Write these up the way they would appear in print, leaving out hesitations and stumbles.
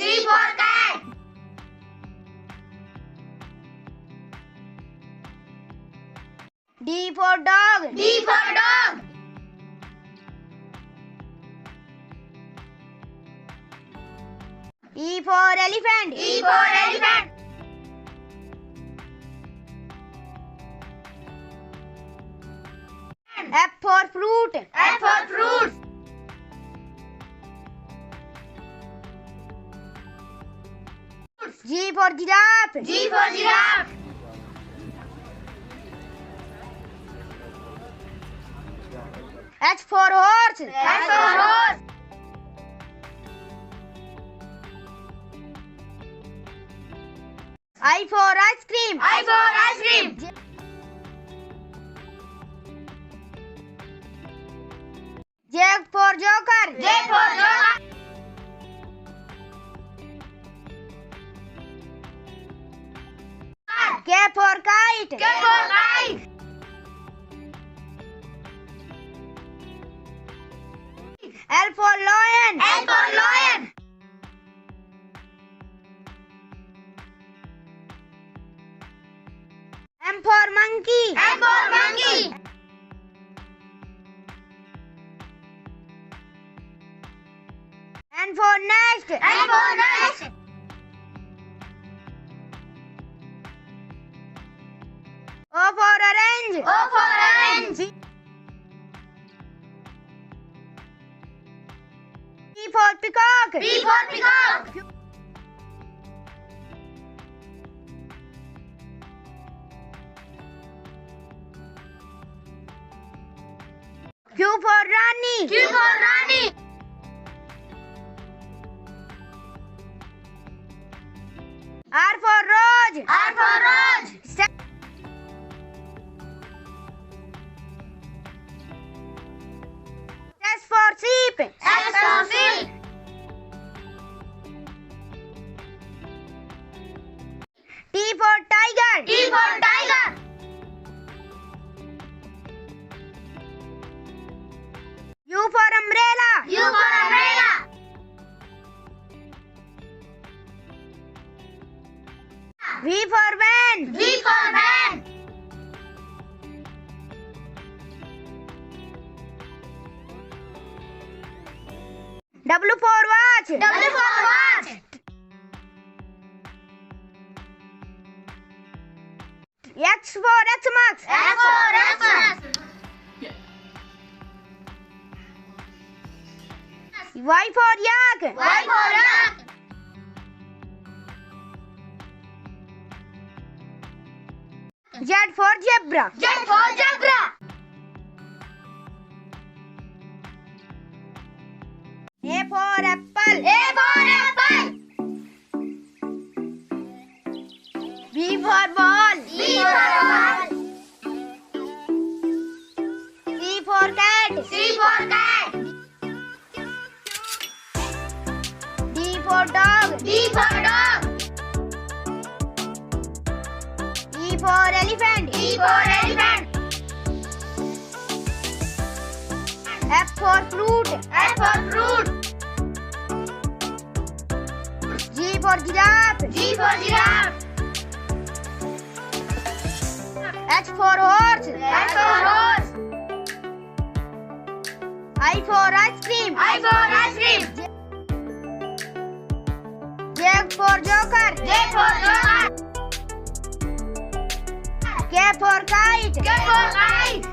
C for cat. D for dog. D for dog. E for elephant. E for elephant. F for fruit. F for fruit. G for giraffe. G for giraffe. H for horse. H for horse. I for ice cream. I for ice cream. J for joker. J for joker. K for kite. K for kite. L for lion. L for lion. M for monkey. M for monkey. N for nest. N for nest. O for orange. O for orange. P for peacock. P for peacock. Q for Rani. Q for Rani. R for Rose. R for rose. S for sheep. S for sheep. T for tiger. T for tiger. U for umbrella. U for umbrella. V for van. V for van. W for watch. W for watch. X for Xmas. X for Xmas. Y for yak. Y for yak. Z for zebra. Z for zebra. A for apple. A for apple. B for ball. B for ball. C for cat. C for cat. D for dog. D for dog. E for elephant. E for elephant. F for fruit. F for fruit. G for giraffe. G for giraffe. H for horse. H for horse. I for ice cream. I for ice cream. J for joker. J for joker. K for kite. K for kite.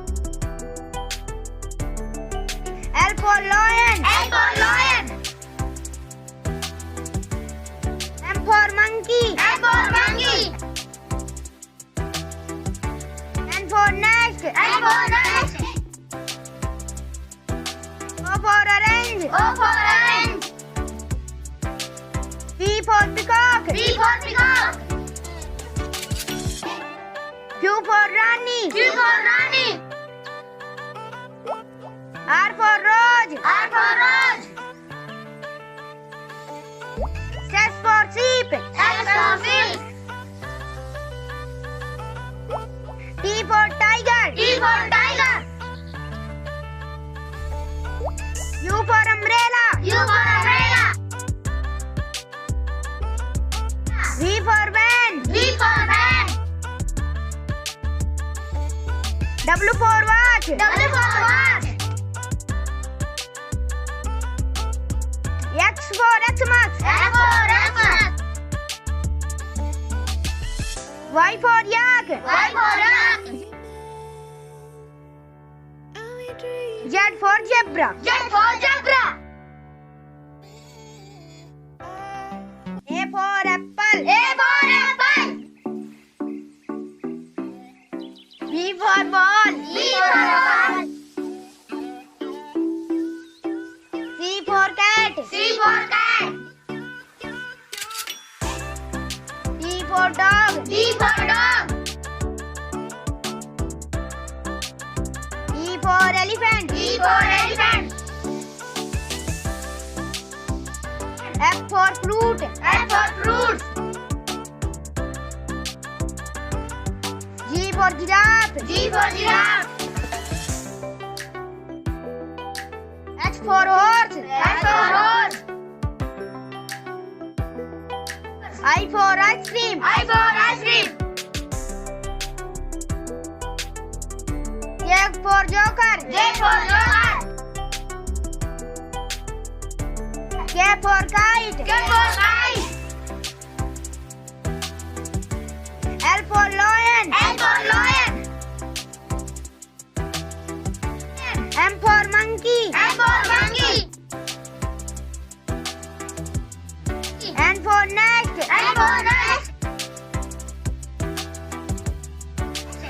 L for lion. L for lion. M for monkey. M for monkey. N for nest. N for nest. O for orange. O for orange. P for peacock. P for peacock. Q for Rani. Q for Rani. R for rose. R for rose. S for sheep. S for sheep. T for tiger. T for tiger. U for umbrella. U for umbrella. W for watch. W for watch. X for Xmas. X for Xmas. Y for yak. Y for yak. Z for zebra. Z for zebra. A for apple. A for apple. B for ball. B for ball. C for cat. C for cat. D for dog. D for dog. E for elephant. E for elephant. F for fruit. F for fruit. G for giraffe. G for giraffe. H for horse. H for horse. I for ice cream. I for ice cream. J for joker. J for joker. K for kite. K for kite. L for lion. L for lion. M for monkey. M for monkey. N for nest. N for nest.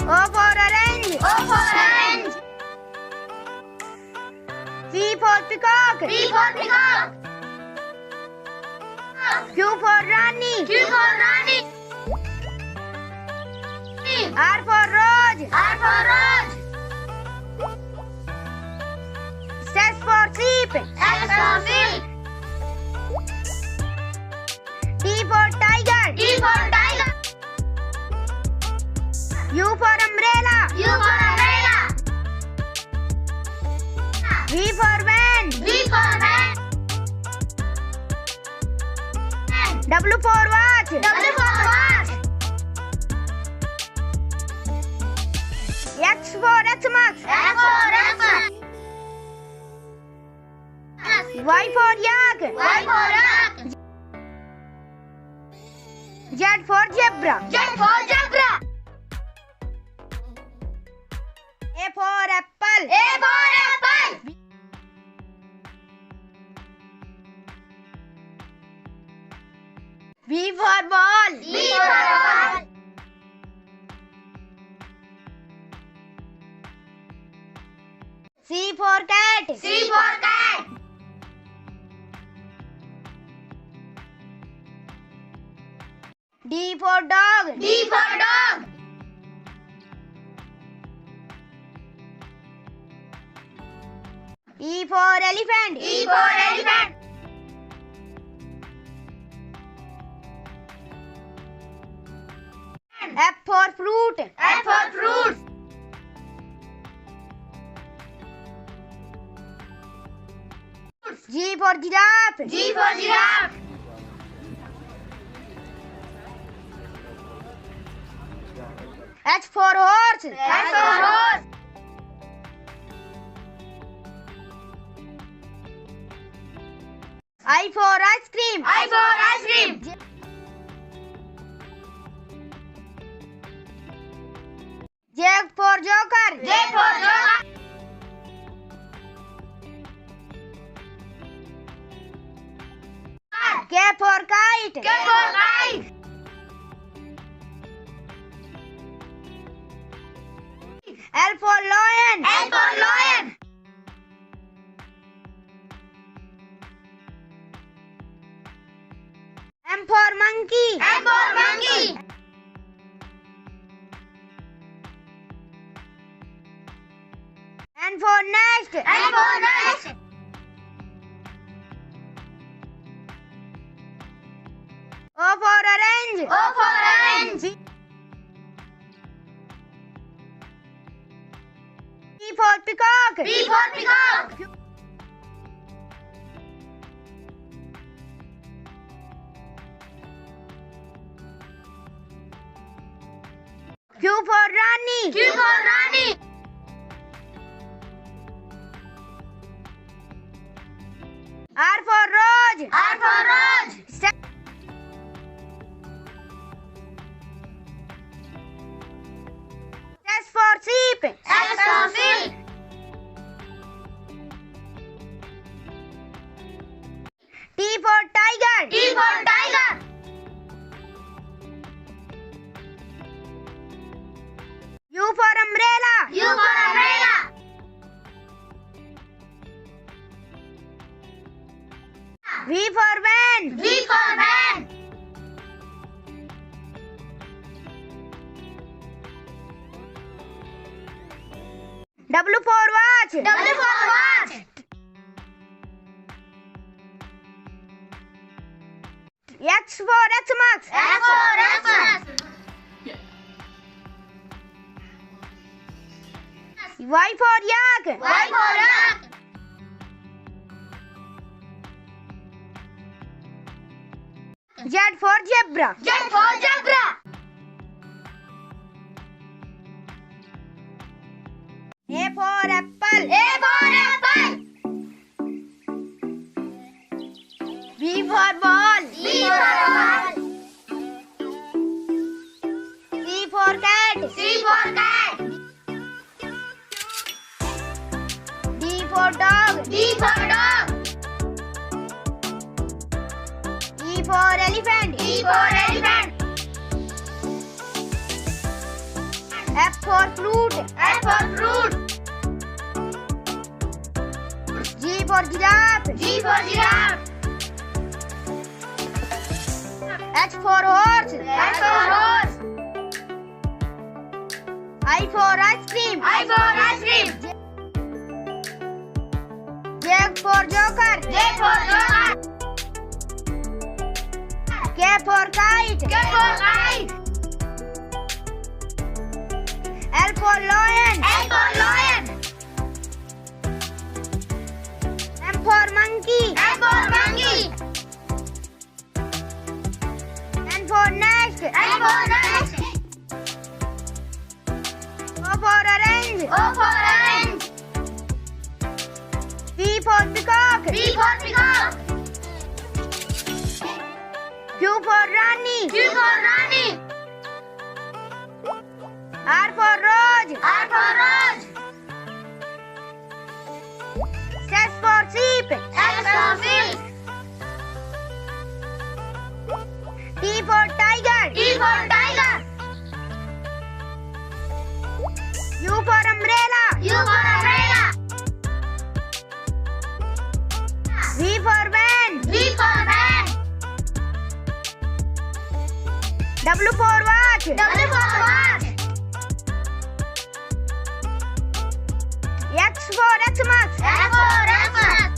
O for orange. O for orange. P for peacock. P for peacock. Q for Rani. Q for Rani. R for rose. R for rose. S for sheep. S for sheep. T for tiger. T for tiger. U for umbrella. U for umbrella. V for van. V for van. W for watch. W for watch. X for Xmas. X for Xmas. Y for yak. Y for yak. Z for zebra. Z for zebra. A for apple. A for apple. B for ball. B for ball. C for cat. C for cat. D for dog. D for dog. E for elephant. E for elephant. F for fruit. F for fruit. G for giraffe. G for giraffe. H for horse. H for horse. I for ice cream. I for ice cream. J for joker. J for joker. K for kite. K for kite. L for lion. L for lion. M for monkey. M for monkey. N for nest. N for nest. O for orange. O for orange. P for peacock. P for peacock. Q for Rani. Q for Rani. R for rose. R for rose. S for sheep. S for sheep. T for tiger. T for tiger. U for umbrella. U for umbrella. V for van. V for van. W for watch. W for watch. X for Xmas. X for Xmas. Y for yak. Y for yak. Z for zebra. Z for zebra. A for apple. A for apple. B for ball. B for ball. C for cat. C for cat. D for dog. D for dog. E for elephant. E for elephant. F for fruit. F for fruit. G for giraffe. G for giraffe. H for horse. H for horse. I for ice cream. I for ice cream. J for joker. J for joker. K for kite. K for kite. L for lion. L for lion. M for monkey. M for monkey. N for nest. N for nest. O for orange. O for orange. P for peacock. P for peacock. Q for rani. Q for rani. R for rose. R for rose. S for sheep. S for sheep. T for tiger. T for tiger. U for umbrella. U for umbrella. V for van. V for van. W for watch. W for watch. X for Xmas. X for Xmas.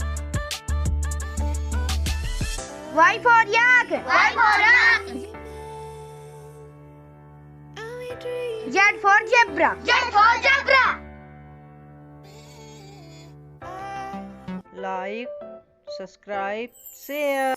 Y for yak. Y for yak. Z for zebra. Z for zebra. Like, subscribe, share.